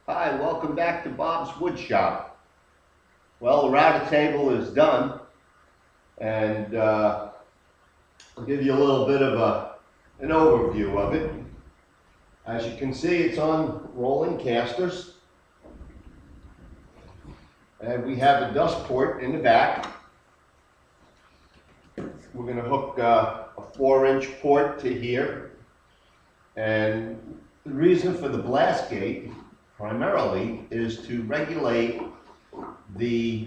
Hi, welcome back to Bob's Wood Shop. Well, the router table is done, and I'll give you a little bit of an overview of it. As you can see, it's on rolling casters, and we have a dust port in the back. We're going to hook a 4-inch port to here, and the reason for the blast gate primarily is to regulate the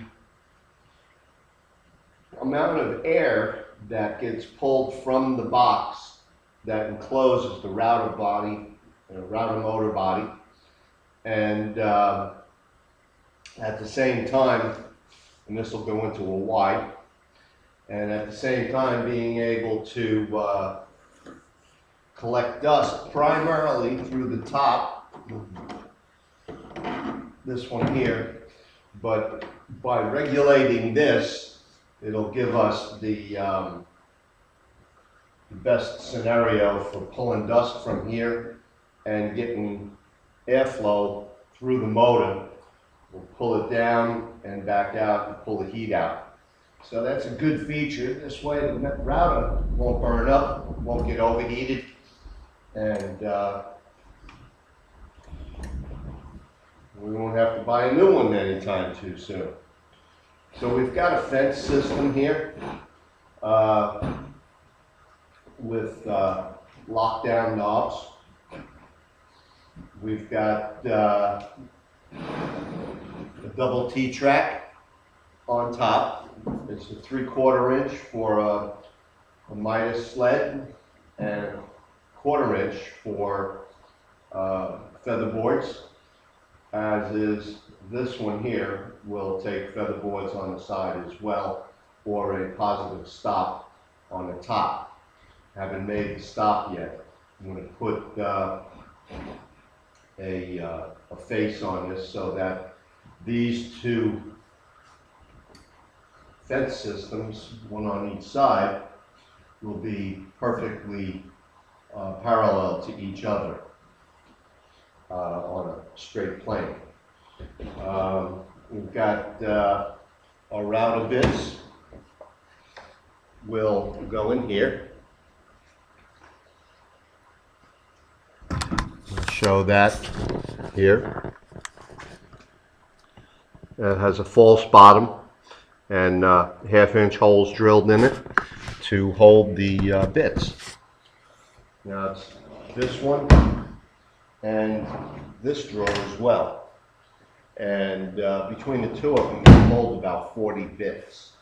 amount of air that gets pulled from the box that encloses the router body, router motor body, and at the same time, and this will go into a Y, and at the same time being able to collect dust primarily through the top, this one here, but by regulating this, it'll give us the best scenario for pulling dust from here and getting airflow through the motor. We'll pull it down and back out and pull the heat out. So that's a good feature. This way the router won't burn up, won't get overheated, and we won't have to buy a new one anytime too soon. So we've got a fence system here with lockdown knobs. We've got a double T-track on top. It's a 3/4 inch for a Midas sled and a 1/4 inch for feather boards, as is this one here will take feather boards on the side as well, or a positive stop on the top. Haven't made the stop yet. I'm going to put a face on this so that these two fence systems, one on each side, will be perfectly parallel to each other on a straight plane. We've got our router bits will go in here. I'll show that here. It has a false bottom and 1/2-inch holes drilled in it to hold the bits. Now it's this one and this drawer as well. And between the two of them, we hold about 40 bits.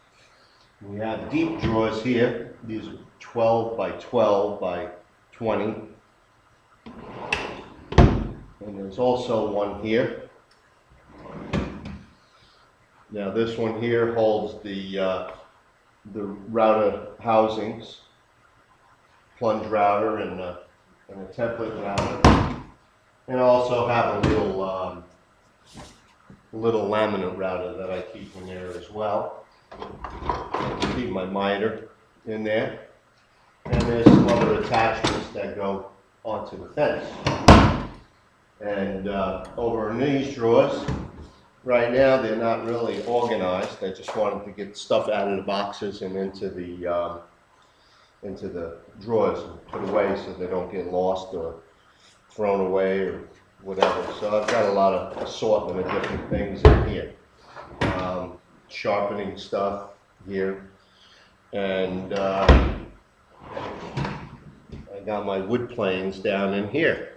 We have deep drawers here. These are 12 by 12 by 20. And there's also one here. Now this one here holds the router housings, plunge router and a template router. And I also have a little laminate router that I keep in there as well. I keep my miter in there. And there's some other attachments that go onto the fence. And over in these drawers, right now they're not really organized. I just wanted to get stuff out of the boxes and into the drawers and put away so they don't get lost or thrown away or whatever. So I've got a lot of assortment of different things in here. Sharpening stuff here. And I got my wood planes down in here.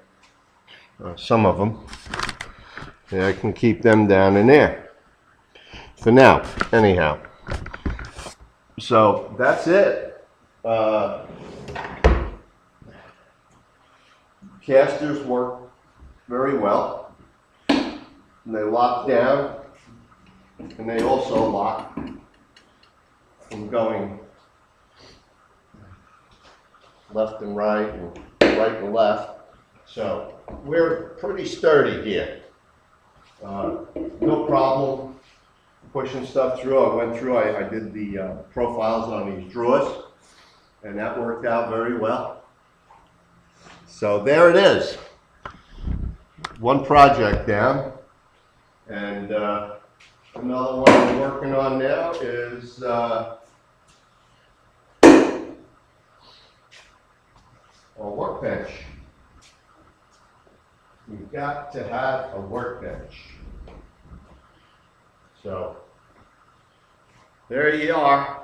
Some of them. Yeah, I can keep them down in there. For now, anyhow. So that's it. Casters work very well. And they lock down, and they also lock from going left and right and left. So we're pretty sturdy here. No problem pushing stuff through. I went through, I did the profiles on these drawers, and that worked out very well. So there it is. one project down, and another one I'm working on now is a workbench. You've got to have a workbench. So there you are.